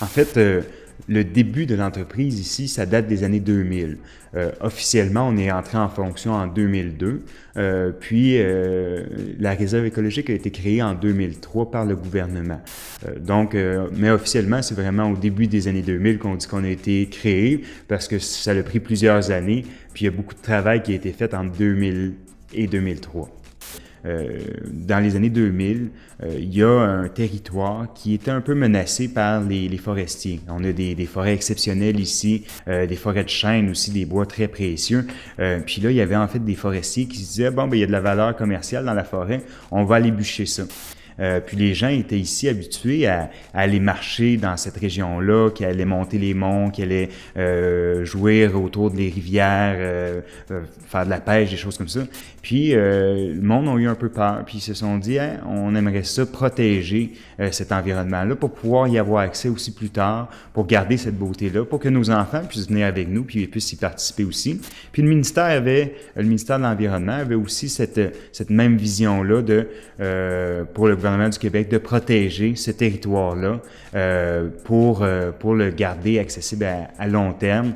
En fait, le début de l'entreprise ici, ça date des années 2000. Officiellement, on est entré en fonction en 2002, puis la réserve écologique a été créée en 2003 par le gouvernement. Mais officiellement, c'est vraiment au début des années 2000 qu'on dit qu'on a été créé, parce que ça a pris plusieurs années, puis il y a beaucoup de travail qui a été fait entre 2000 et 2003. Dans les années 2000, il y a un territoire qui était un peu menacé par les forestiers. On a des forêts exceptionnelles ici, des forêts de chêne aussi, des bois très précieux. Puis là, il y avait en fait des forestiers qui se disaient, bon, ben, il y a de la valeur commerciale dans la forêt, on va aller bûcher ça. Puis les gens étaient ici habitués à aller marcher dans cette région-là, qui allaient monter les monts, qui allaient jouir autour des rivières, faire de la pêche, des choses comme ça. Puis le monde a eu un peu peur, puis ils se sont dit, hein, on aimerait ça protéger cet environnement-là pour pouvoir y avoir accès aussi plus tard, pour garder cette beauté-là, pour que nos enfants puissent venir avec nous, puis ils puissent y participer aussi. Puis le ministère de l'Environnement avait aussi cette même vision-là pour le gouvernement du Québec de protéger ce territoire-là pour le garder accessible à long terme,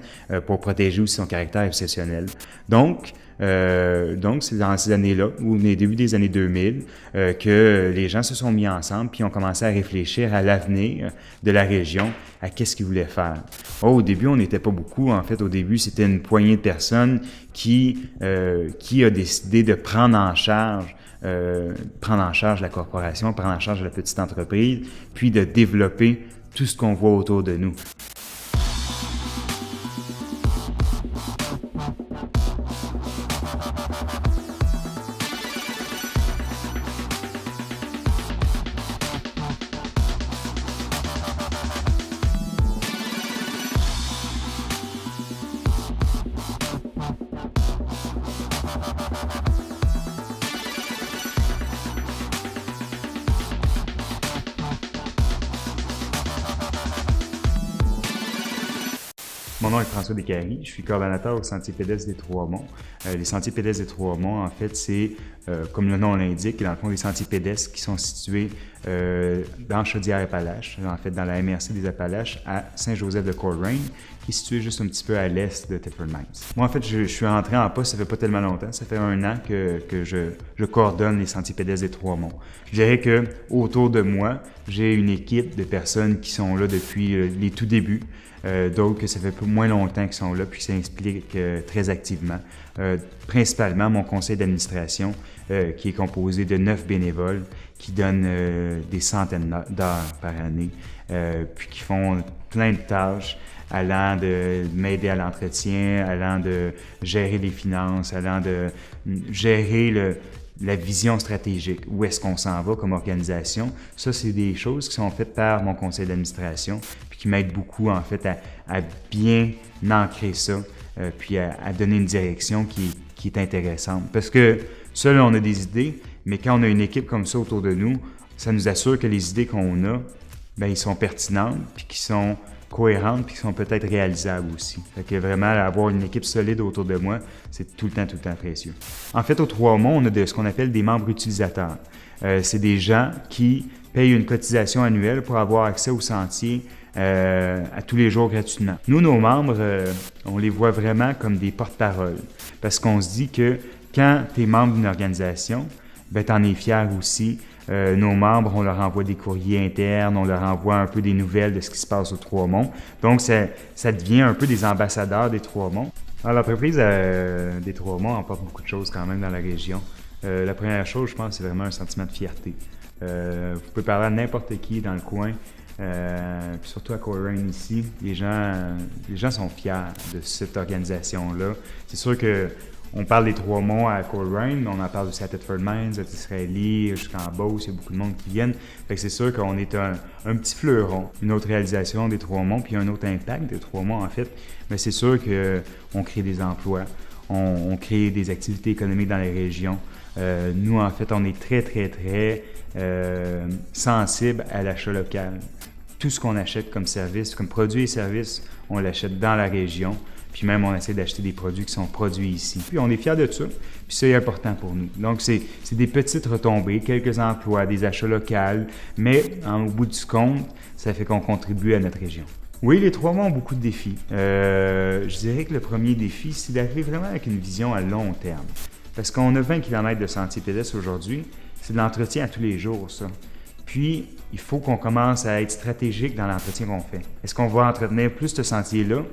pour protéger aussi son caractère exceptionnel. Donc, c'est dans ces années-là, ou au début des années 2000, que les gens se sont mis ensemble puis ont commencé à réfléchir à l'avenir de la région, à qu'est-ce qu'ils voulaient faire. Au début, on n'était pas beaucoup. En fait, au début, c'était une poignée de personnes qui a décidé de prendre en charge la corporation, prendre en charge la petite entreprise, puis de développer tout ce qu'on voit autour de nous. Mon nom est François Descaries, je suis coordonnateur au Sentier pédestre des Trois-Monts. Les Sentiers pédestres des Trois-Monts, en fait, c'est, comme le nom l'indique, dans le fond, des sentiers pédestres qui sont situés dans Chaudière-Appalaches, en fait, dans la MRC des Appalaches, à Saint-Joseph-de-Coleraine, qui est situé juste un petit peu à l'est de Thetford Mines. Moi, en fait, je suis rentré en poste, ça fait pas tellement longtemps, ça fait 1 an que je coordonne les Sentiers pédestres des Trois-Monts. Je dirais que autour de moi, j'ai une équipe de personnes qui sont là depuis les tout débuts. D'autres que ça fait moins longtemps qu'ils sont là puis qui s'impliquent très activement. Principalement mon conseil d'administration qui est composé de 9 bénévoles qui donnent des centaines d'heures par année puis qui font plein de tâches allant de m'aider à l'entretien, allant de gérer les finances, allant de gérer la vision stratégique, où est-ce qu'on s'en va comme organisation. Ça, c'est des choses qui sont faites par mon conseil d'administration, puis qui m'aident beaucoup, en fait, à bien ancrer ça, puis à donner une direction qui est intéressante. Parce que seul, on a des idées, mais quand on a une équipe comme ça autour de nous, ça nous assure que les idées qu'on a, bien, ils sont pertinentes, puis qu'ils sont cohérentes, puis qui sont peut-être réalisables aussi. Fait que vraiment, avoir une équipe solide autour de moi, c'est tout le temps précieux. En fait, au Trois-Monts, on a ce qu'on appelle des membres utilisateurs. C'est des gens qui payent une cotisation annuelle pour avoir accès au sentier à tous les jours gratuitement. Nous, nos membres, on les voit vraiment comme des porte-paroles, parce qu'on se dit que quand tu es membre d'une organisation, ben, tu en es fier aussi. Nos membres, on leur envoie des courriers internes, on leur envoie un peu des nouvelles de ce qui se passe aux Trois-Monts. Donc, ça devient un peu des ambassadeurs des Trois-Monts. Alors, l'entreprise des Trois-Monts emporte beaucoup de choses quand même dans la région. La première chose, je pense, c'est vraiment un sentiment de fierté. Vous pouvez parler à n'importe qui dans le coin, puis surtout à Coleraine ici, les gens sont fiers de cette organisation-là. C'est sûr que on parle des Trois-Monts à Coleraine, mais on en parle aussi à Thetford Mines, à Tisserelli, jusqu'en Beauce, il y a beaucoup de monde qui viennent. Fait que c'est sûr qu'on est un petit fleuron. Une autre réalisation des Trois-Monts, puis un autre impact des Trois-Monts, en fait, mais c'est sûr qu'on crée des emplois, on crée des activités économiques dans les régions. Nous, en fait, on est très sensible à l'achat local. Tout ce qu'on achète comme service, comme produit et service, on l'achète dans la région. Puis même, on essaie d'acheter des produits qui sont produits ici. Puis on est fiers de ça, puis c'est important pour nous. Donc, c'est des petites retombées, quelques emplois, des achats locaux, mais au bout du compte, ça fait qu'on contribue à notre région. Oui, les Trois-Monts ont beaucoup de défis. Je dirais que le premier défi, c'est d'arriver vraiment avec une vision à long terme. Parce qu'on a 20 km de sentiers pédestres aujourd'hui, c'est de l'entretien à tous les jours, ça. Puis, il faut qu'on commence à être stratégique dans l'entretien qu'on fait. Est-ce qu'on va entretenir plus ce sentier-là,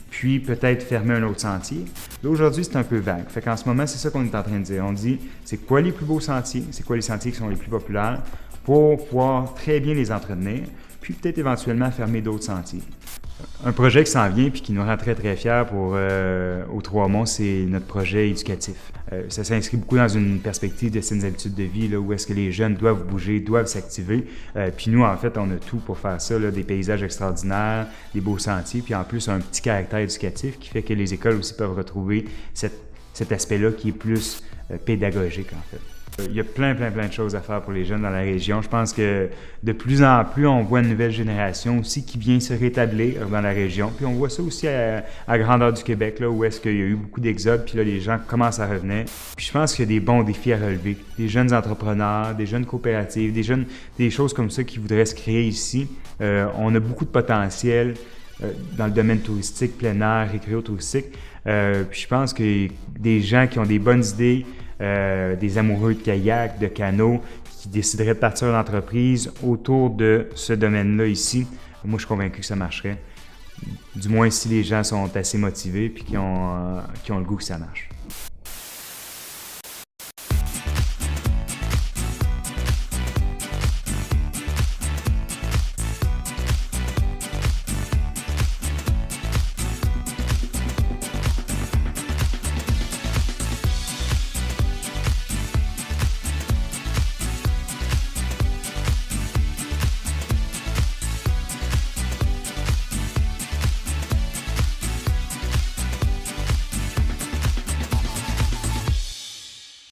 puis peut-être fermer un autre sentier? Là, aujourd'hui, c'est un peu vague. Fait qu'en ce moment, c'est ça qu'on est en train de dire. On dit, c'est quoi les plus beaux sentiers, c'est quoi les sentiers qui sont les plus populaires, pour pouvoir très bien les entretenir, puis peut-être éventuellement fermer d'autres sentiers. Un projet qui s'en vient puis qui nous rend très, très fiers aux Trois-Monts, c'est notre projet éducatif. Ça s'inscrit beaucoup dans une perspective de saines habitudes de vie, là, où est-ce que les jeunes doivent bouger, doivent s'activer. Puis nous, en fait, on a tout pour faire ça, là, des paysages extraordinaires, des beaux sentiers, puis en plus, un petit caractère éducatif qui fait que les écoles aussi peuvent retrouver cet aspect-là qui est plus pédagogique, en fait. Il y a plein de choses à faire pour les jeunes dans la région. Je pense que de plus en plus, on voit une nouvelle génération aussi qui vient se rétablir dans la région. Puis on voit ça aussi à grandeur du Québec, là, où est-ce qu'il y a eu beaucoup d'exodes, puis là, les gens commencent à revenir. Puis je pense qu'il y a des bons défis à relever. Des jeunes entrepreneurs, des jeunes coopératives, des choses comme ça qui voudraient se créer ici. On a beaucoup de potentiel dans le domaine touristique, plein air, récréo-touristique. Puis je pense que des gens qui ont des bonnes idées, des amoureux de kayak, de canot, qui décideraient de partir d'entreprise autour de ce domaine-là ici, moi je suis convaincu que ça marcherait. Du moins si les gens sont assez motivés et qui ont le goût que ça marche.